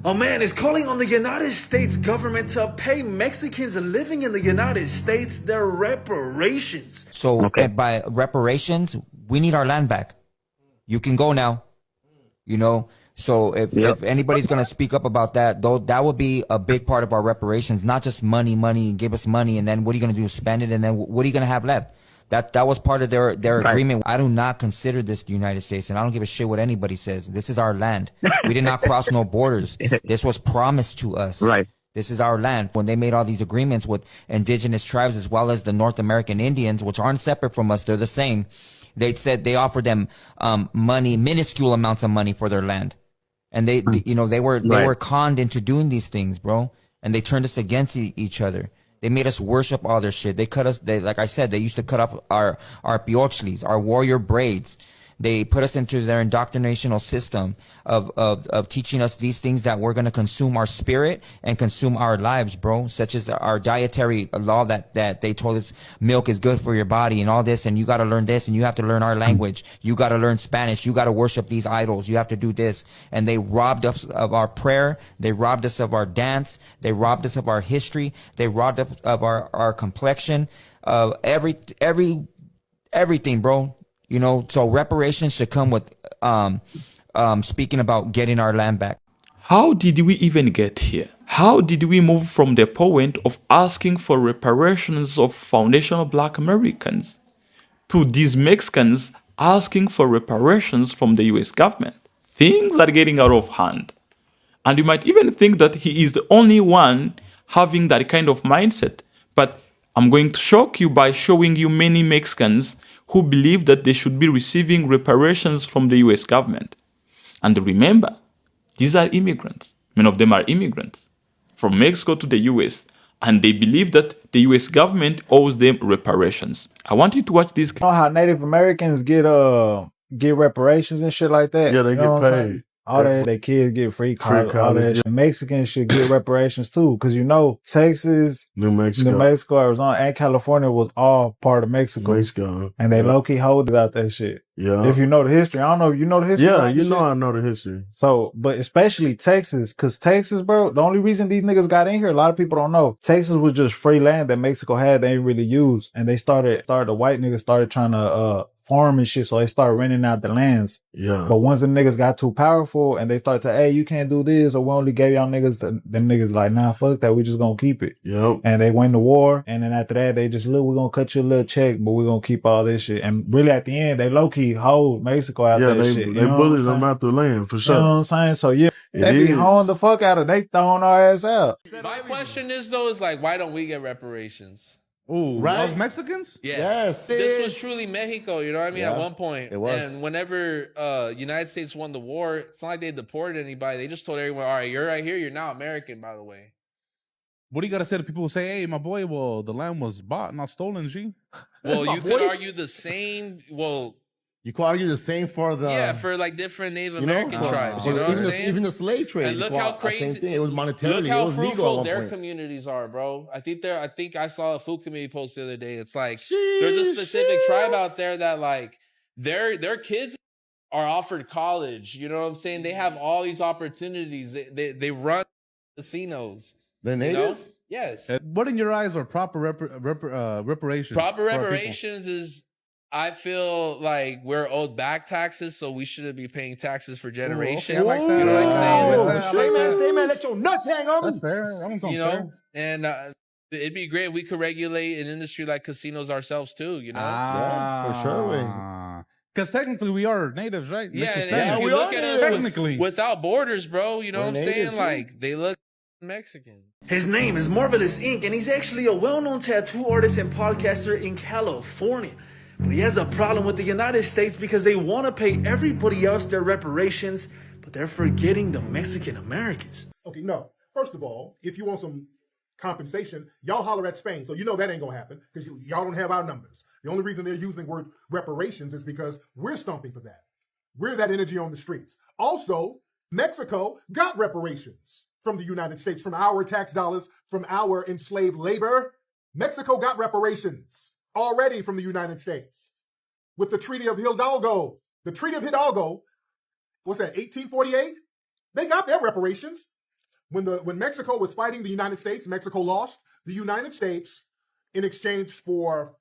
A man is calling on the United States government to pay Mexicans living in the United States their reparations. So by reparations, we need our land back. You can go now. You know, so if anybody's going to speak up about that, though, that would be a big part of our reparations, not just money, give us money. And then what are you going to do? Spend it. And then what are you going to have left? That was part of their agreement. I do not consider this the United States, and I don't give a shit what anybody says. This is our land. We did not cross no borders. This was promised to us. Right. This is our land. When they made all these agreements with indigenous tribes as well as the North American Indians, which aren't separate from us, they're the same. They said they offered them money, minuscule amounts of money for their land, and they were conned into doing these things, bro. And they turned us against each other. They made us worship all their shit. They cut us. Like I said, they used to cut off our piochlis, our warrior braids. They put us into their indoctrinational system of teaching us these things that we're going to consume our spirit and consume our lives, bro. Such as our dietary law that they told us milk is good for your body and all this. And you got to learn this and you have to learn our language. You got to learn Spanish. You got to worship these idols. You have to do this. And they robbed us of our prayer. They robbed us of our dance. They robbed us of our history. They robbed us of our complexion, of everything, bro. You know, so reparations should come with speaking about getting our land back. How did we even get here? How did we move from the point of asking for reparations of foundational Black Americans to these Mexicans asking for reparations from the US government? Things are getting out of hand. And you might even think that he is the only one having that kind of mindset. But I'm going to shock you by showing you many Mexicans who believe that they should be receiving reparations from the US government. And remember, these are immigrants. Many of them are immigrants from Mexico to the US, and they believe that the US government owes them reparations. I want you to watch this. You know how Native Americans get reparations and shit like that? Yeah, they You know get what I'm saying? paid. All that, their kids get free college, all that shit. Mexicans should get reparations too, because you know Texas, New New Mexico, Arizona, and California was all part of Mexico, and they low key hold out that shit. Yeah. If you know the history, I don't know if you know the history. Yeah, you know I know the history. So, but especially Texas, because Texas, bro, the only reason these niggas got in here, a lot of people don't know, Texas was just free land that Mexico had, they ain't really used, and they started the white niggas started trying to farm and shit, so they started renting out the lands. Yeah. But once the niggas got too powerful and they started to, hey, you can't do this, or we only gave y'all niggas, them niggas like, nah, fuck that, we just gonna keep it. Yep. And they went to war, and then after that, they just, look, we're gonna cut you a little check, but we're gonna keep all this shit. And really at the end, they low-key hold Mexico out that shit. They bullied them out the land, for sure. You know what I'm saying? So yeah, they be holding the fuck out of, they throwing our ass out. My question is though, like, why don't we get reparations? Ooh, right? Those Mexicans? Yes. This was truly Mexico, you know what I mean? Yeah, at one point. it was. And whenever United States won the war, it's not like they deported anybody. They just told everyone, all right, you're right here. You're now American, by the way. What do you got to say to people who say, hey, my boy, well, the land was bought, not stolen, G? Well, you could argue the same. Well, you could argue the same for the for like different Native American tribes. You know what I'm saying? Even the slave trade. And look how crazy same thing. It was monetarily. Look how it was legal fruitful at their point. communities are, bro. I think I saw a food committee post the other day. It's like there's a specific tribe out there that like their kids are offered college. You know what I'm saying? They have all these opportunities. They run casinos. The natives. Yes. What in your eyes are proper reparations? Proper reparations is, I feel like we're owed back taxes, so we shouldn't be paying taxes for generations. I like that. You know what I'm saying? Say man, let your nuts hang over. That's fair. That You know, and it'd be great if we could regulate an industry like casinos ourselves too. You know, Yeah, for sure. Because technically we are natives, right? Yeah, and if you look at us technically without borders, bro, you know what I'm saying? Like they look Mexican. His name is Marvelous Inc., and he's actually a well-known tattoo artist and podcaster in California. But he has a problem with the United States because they want to pay everybody else their reparations, but they're forgetting the Mexican Americans. Okay, no. First of all, if you want some compensation, y'all holler at Spain. So you know that ain't gonna happen because y'all don't have our numbers. The only reason they're using the word reparations is because we're stomping for that. We're that energy on the streets. Also, Mexico got reparations from the United States, from our tax dollars, from our enslaved labor. Mexico got reparations already from the United States with the Treaty of Hidalgo. The Treaty of Hidalgo, what's that, 1848? They got their reparations. When Mexico was fighting the United States, Mexico lost. The United States, in exchange for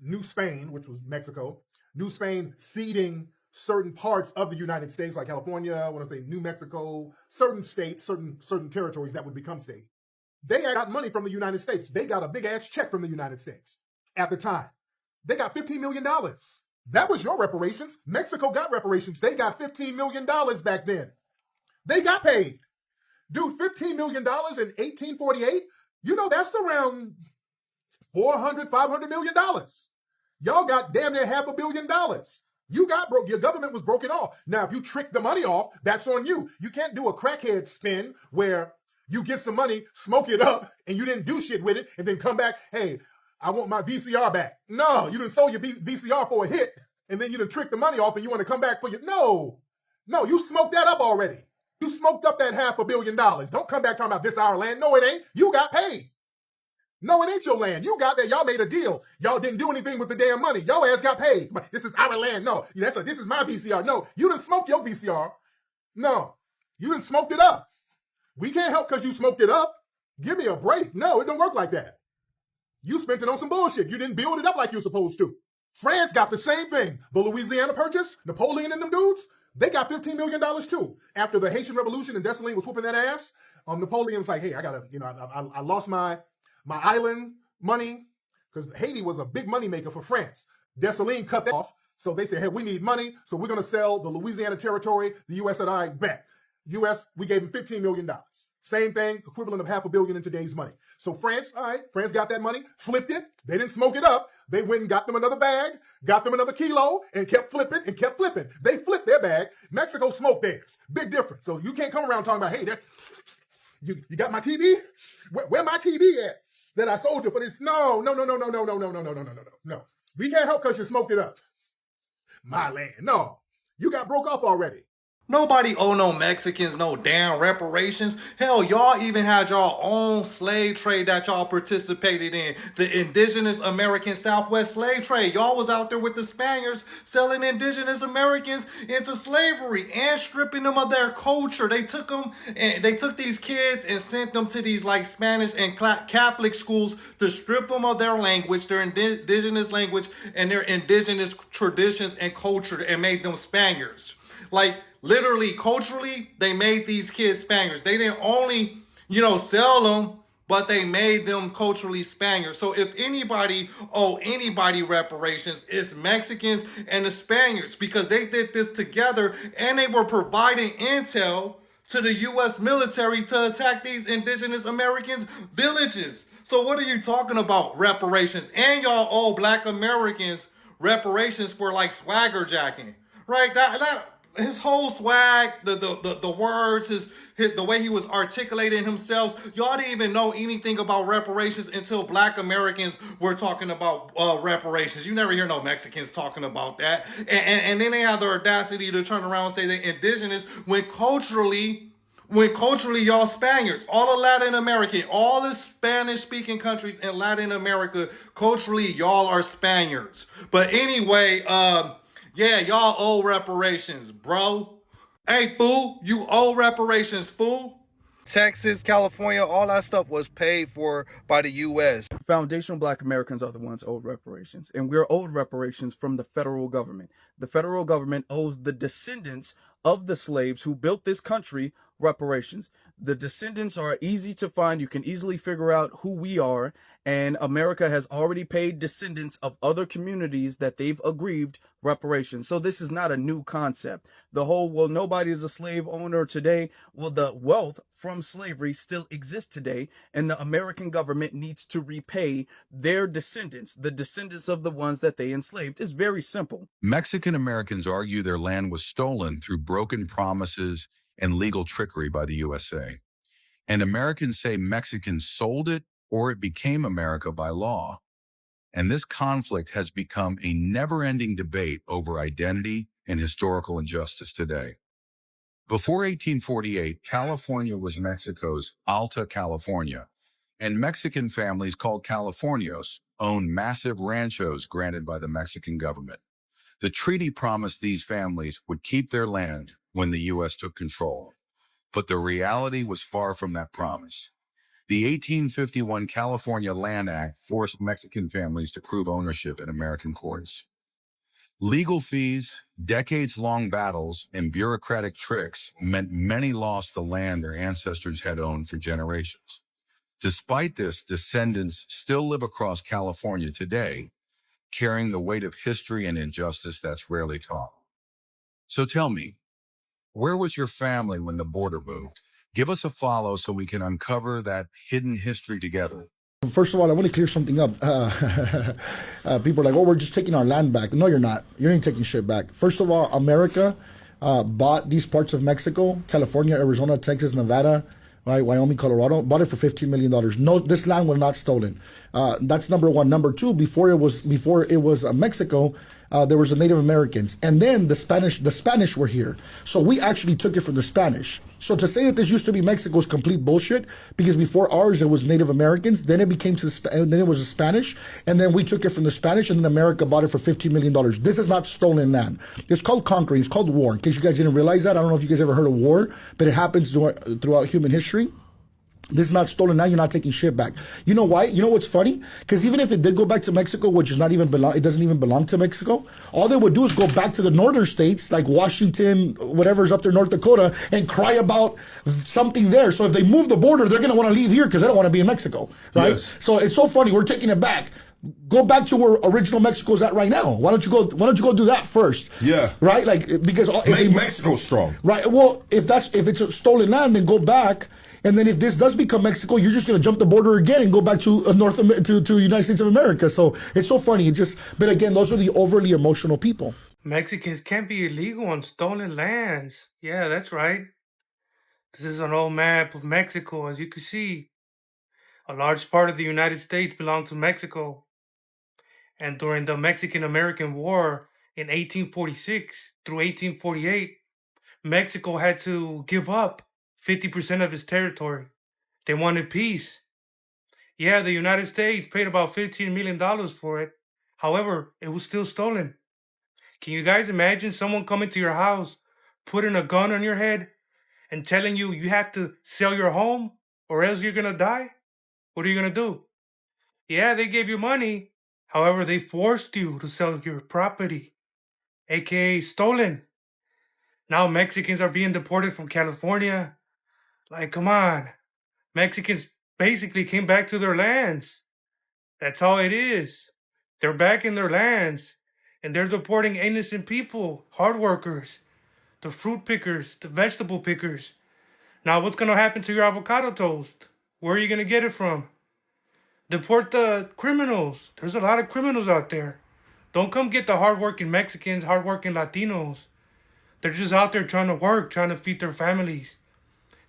New Spain, which was Mexico, New Spain ceding certain parts of the United States, like California, I want to say New Mexico, certain states, certain territories that would become state. They got money from the United States. They got a big ass check from the United States at the time. They got $15 million. That was your reparations. Mexico got reparations. They got $15 million back then. They got paid. Dude, $15 million in 1848, you know, that's around $400-500 million. Y'all got damn near $500 million. You got broke. Your government was broken off. Now, if you trick the money off, that's on you. You can't do a crackhead spin where you get some money, smoke it up, and you didn't do shit with it, and then come back, hey, I want my VCR back. No, you didn't sold your VCR for a hit, and then you didn't trick the money off, and you want to come back for your... No, you smoked that up already. You smoked up that $500 million. Don't come back talking about this our land. No, it ain't. You got paid. No, it ain't your land. You got that. Y'all made a deal. Y'all didn't do anything with the damn money. Y'all ass got paid. But this is our land. No, this is my VCR. No, you didn't smoke your VCR. No, you didn't smoke it up. We can't help because you smoked it up. Give me a break. No, it don't work like that. You spent it on some bullshit. You didn't build it up like you're supposed to. France got the same thing. The Louisiana Purchase, Napoleon and them dudes, they got $15 million too. After the Haitian Revolution and Dessalines was whooping that ass, Napoleon was like, hey, I gotta, I lost my island money because Haiti was a big money maker for France. Dessalines cut that off. So they said, hey, we need money. So we're going to sell the Louisiana territory. The U.S. said, all right, bet. U.S., we gave them $15 million. Same thing, equivalent of $500 million in today's money. So France, all right, France got that money, flipped it. They didn't smoke it up. They went and got them another bag, got them another kilo, and kept flipping and kept flipping. They flipped their bag. Mexico smoked theirs. Big difference. So you can't come around talking about, hey, you got my TV? Where my TV at? That I sold you for this? No. We can't help because you smoked it up. My land. No. You got broke off already. Nobody owe no Mexicans no damn reparations. Hell, y'all even had y'all own slave trade that y'all participated in. The Indigenous American Southwest slave trade. Y'all was out there with the Spaniards selling Indigenous Americans into slavery and stripping them of their culture. They took them and they took these kids and sent them to these like Spanish and Catholic schools to strip them of their language, their indigenous language and their indigenous traditions and culture and made them Spaniards. Like, literally, culturally, they made these kids Spaniards. They didn't only, sell them, but they made them culturally Spaniards. So if anybody owe anybody reparations, it's Mexicans and the Spaniards because they did this together and they were providing intel to the U.S. military to attack these indigenous Americans' villages. So what are you talking about, reparations? And y'all owe Black Americans reparations for like swagger jacking, right? That his whole swag, the words, the way he was articulating himself, y'all didn't even know anything about reparations until Black Americans were talking about reparations. You never hear no Mexicans talking about that. And then they have the audacity to turn around and say they're indigenous when culturally y'all Spaniards, all of Latin America, all the Spanish-speaking countries in Latin America, culturally y'all are Spaniards. But anyway, yeah, y'all owe reparations, bro. Hey, fool, you owe reparations, fool. Texas, California, all that stuff was paid for by the U.S. Foundational Black Americans are the ones owed reparations, and we're owed reparations from the federal government. The federal government owes the descendants of the slaves who built this country reparations. The descendants are easy to find. You can easily figure out who we are, and America has already paid descendants of other communities that they've aggrieved reparations. So this is not a new concept. The whole, well, nobody is a slave owner today. Well, the wealth from slavery still exists today, and the American government needs to repay their descendants, the descendants of the ones that they enslaved. It's very simple. Mexican Americans argue their land was stolen through broken promises and legal trickery by the USA. And Americans say Mexicans sold it or it became America by law. And this conflict has become a never-ending debate over identity and historical injustice today. Before 1848, California was Mexico's Alta California, and Mexican families called Californios owned massive ranchos granted by the Mexican government. The treaty promised these families would keep their land when the U.S. took control. But the reality was far from that promise. The 1851 California Land Act forced Mexican families to prove ownership in American courts. Legal fees, decades-long battles, and bureaucratic tricks meant many lost the land their ancestors had owned for generations. Despite this, descendants still live across California today, carrying the weight of history and injustice that's rarely taught. So tell me, where was your family when the border moved? Give us a follow so we can uncover that hidden history together. First of all, I want to clear something up. People are like, oh, we're just taking our land back. No, you're not. You ain't taking shit back. First of all, America bought these parts of Mexico, California, Arizona, Texas, Nevada, right, Wyoming, Colorado, bought it for $15 million. No, this land was not stolen. That's number one. Number two, before it was Mexico, there was the Native Americans, and then the Spanish were here. So we actually took it from the Spanish. So to say that this used to be Mexico is complete bullshit, because before ours it was Native Americans, then it became then it was the Spanish, and then we took it from the Spanish, and then America bought it for $15 million. This is not stolen land. It's called conquering. It's called war. In case you guys didn't realize that, I don't know if you guys ever heard of war, but it happens throughout human history. This is not stolen land. You're not taking shit back. You know why? You know what's funny? Because even if it did go back to Mexico, which is not even it doesn't even belong to Mexico. All they would do is go back to the northern states, like Washington, whatever's up there, North Dakota, and cry about something there. So if they move the border, they're gonna want to leave here because they don't want to be in Mexico, right? Yes. So it's so funny. We're taking it back. Go back to where original Mexico is at right now. Why don't you go do that first? Yeah. Right? Like, because make Mexico strong. Right. Well, if it's a stolen land, then go back. And then if this does become Mexico, you're just going to jump the border again and go back to to United States of America. So it's so funny. But again, those are the overly emotional people. Mexicans can't be illegal on stolen lands. Yeah, that's right. This is an old map of Mexico. As you can see, a large part of the United States belonged to Mexico. And during the Mexican-American War in 1846 through 1848, Mexico had to give up 50% of its territory. They wanted peace. Yeah, the United States paid about $15 million for it. However, it was still stolen. Can you guys imagine someone coming to your house, putting a gun on your head, and telling you you have to sell your home or else you're gonna die? What are you gonna do? Yeah, they gave you money. However, they forced you to sell your property, aka stolen. Now Mexicans are being deported from California. Like, come on. Mexicans basically came back to their lands. That's all it is. They're back in their lands, and they're deporting innocent people, hard workers, the fruit pickers, the vegetable pickers. Now, what's going to happen to your avocado toast? Where are you going to get it from? Deport the criminals. There's a lot of criminals out there. Don't come get the hardworking Mexicans, hardworking Latinos. They're just out there trying to work, trying to feed their families.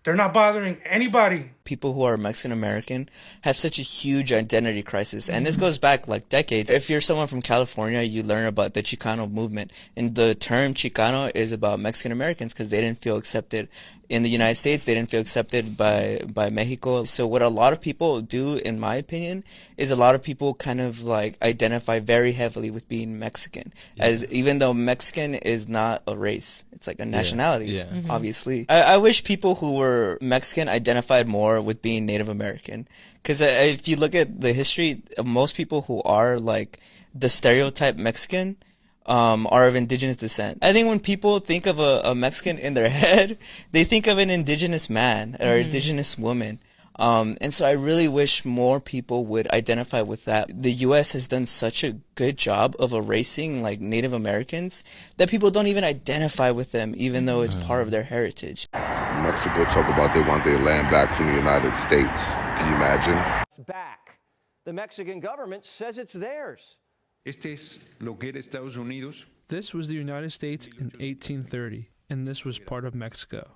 They're not bothering anybody. People who are Mexican American have such a huge identity crisis, and this goes back like decades. If you're someone from California, you learn about the Chicano movement, and the term Chicano is about Mexican Americans because they didn't feel accepted in the United States. They didn't feel accepted by Mexico. So what a lot of people do, in my opinion, is a lot of people kind of like identify very heavily with being Mexican, as even though Mexican is not a race, it's like a nationality. Obviously, I wish people who were Mexican identified more with being Native American, because if you look at the history, most people who are like the stereotype Mexican are of indigenous descent. I think when people think of a Mexican in their head, they think of an indigenous man or indigenous woman. And so I really wish more people would identify with that. The U.S. has done such a good job of erasing like Native Americans that people don't even identify with them, even though it's part of their heritage. Mexico talk about they want their land back from the United States. Can you imagine? It's back. The Mexican government says it's theirs. This was the United States in 1830, and this was part of Mexico.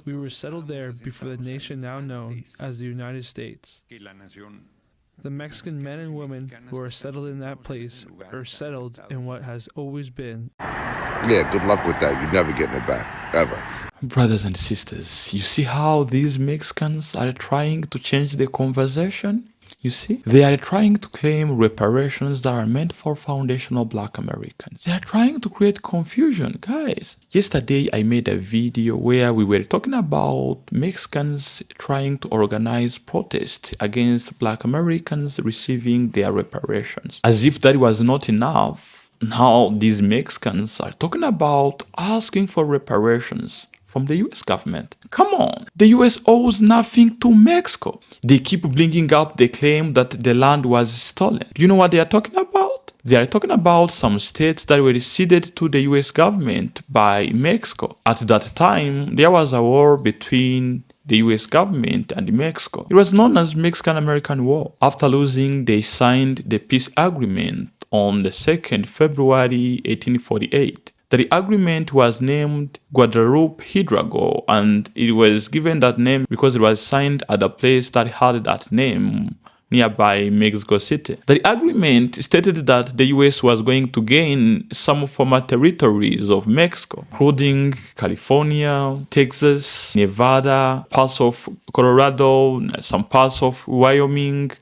We were settled there before the nation now known as the United States. The Mexican men and women who are settled in that place are settled in what has always been. Yeah, good luck with that. You're never getting it back, ever. Brothers and sisters, you see how these Mexicans are trying to change the conversation? You see, they are trying to claim reparations that are meant for foundational Black Americans. They are trying to create confusion, guys. Yesterday, I made a video where we were talking about Mexicans trying to organize protests against Black Americans receiving their reparations. As if that was not enough, now these Mexicans are talking about asking for reparations from the US government. Come on, the US owes nothing to Mexico. They keep bringing up the claim that the land was stolen. Do you know what they are talking about? They are talking about some states that were ceded to the US government by Mexico. At that time, there was a war between the US government and Mexico. It was known as Mexican-American War. After losing, they signed the peace agreement on the 2nd February 1848. The agreement was named Guadalupe Hidalgo, and it was given that name because it was signed at a place that had that name nearby Mexico City. The agreement stated that the US was going to gain some former territories of Mexico, including California, Texas, Nevada, parts of Colorado, some parts of Wyoming,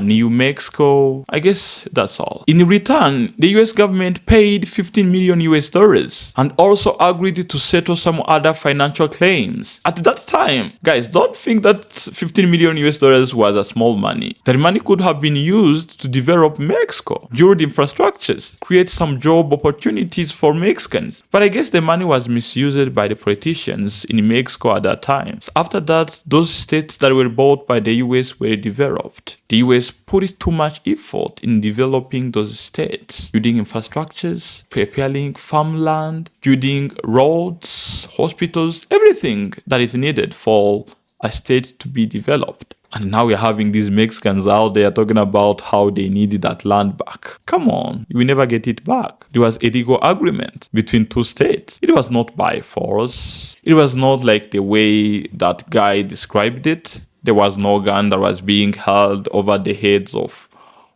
New Mexico. I guess that's all. In return, the US government paid 15 million US dollars and also agreed to settle some other financial claims. At that time, guys, don't think that 15 million US dollars was a small money. The money could have been used to develop Mexico, build infrastructures, create some job opportunities for Mexicans. But I guess the money was misused by the politicians in Mexico at that time. After that, those states that were bought by the US were developed. The US put too much effort in developing those states, building infrastructures, preparing farmland, building roads, hospitals, everything that is needed for a state to be developed. And now we're having these Mexicans out there talking about how they needed that land back. Come on, you will never get it back. There was a legal agreement between two states. It was not by force. It was not like the way that guy described it. There was no gun that was being held over the heads of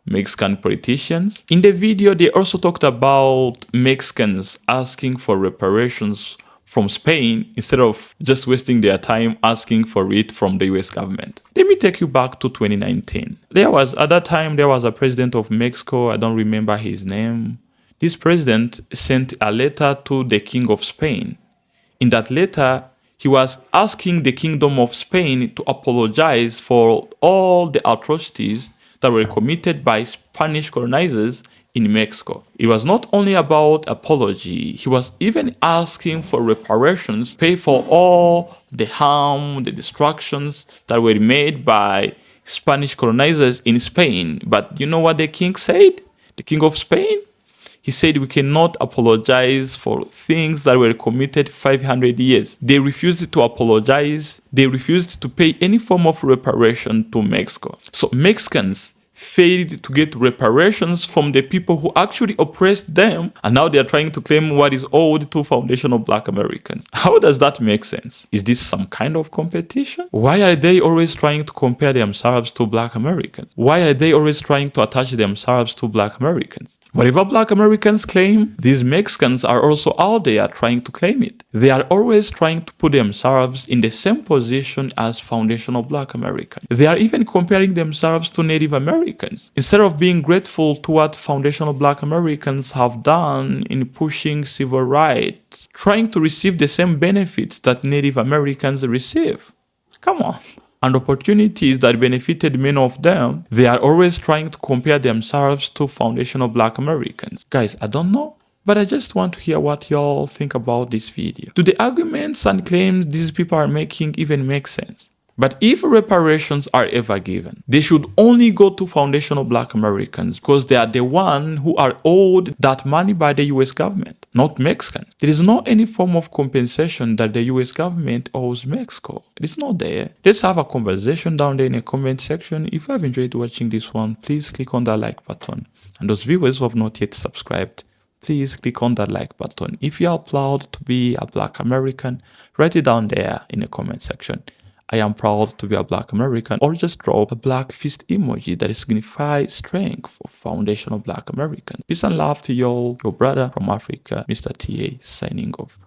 Mexican politicians. In the video, they also talked about Mexicans asking for reparations from Spain instead of just wasting their time asking for it from the US government. Let me take you back to 2019. At that time, there was a president of Mexico. I don't remember his name. This president sent a letter to the King of Spain. In that letter, he was asking the Kingdom of Spain to apologize for all the atrocities that were committed by Spanish colonizers in Mexico. It was not only about apology, he was even asking for reparations, pay for all the harm, the destructions that were made by Spanish colonizers in Spain. But you know what the king said? The King of Spain? He said we cannot apologize for things that were committed 500 years. They refused to apologize. They refused to pay any form of reparation to Mexico. So Mexicans failed to get reparations from the people who actually oppressed them, and now they are trying to claim what is owed to foundational Black Americans. How does that make sense? Is this some kind of competition? Why are they always trying to compare themselves to Black Americans? Why are they always trying to attach themselves to Black Americans? Whatever Black Americans claim, these Mexicans are also out there trying to claim it. They are always trying to put themselves in the same position as foundational Black Americans. They are even comparing themselves to Native Americans. Instead of being grateful to what foundational Black Americans have done in pushing civil rights, trying to receive the same benefits that Native Americans receive. Come on. And opportunities that benefited many of them, they are always trying to compare themselves to foundational Black Americans. Guys, I don't know, but I just want to hear what y'all think about this video. Do the arguments and claims these people are making even make sense? But if reparations are ever given, they should only go to foundational Black Americans because they are the ones who are owed that money by the US government, not Mexicans. There is no any form of compensation that the US government owes Mexico. It is not there. Let's have a conversation down there in the comment section. If you have enjoyed watching this one, please click on that like button. And those viewers who have not yet subscribed, please click on that like button. If you are proud to be a Black American, write it down there in the comment section. I am proud to be a Black American, or just drop a black fist emoji that signifies strength for foundational Black Americans. Peace and love to y'all, your brother from Africa, Mr. TA, signing off.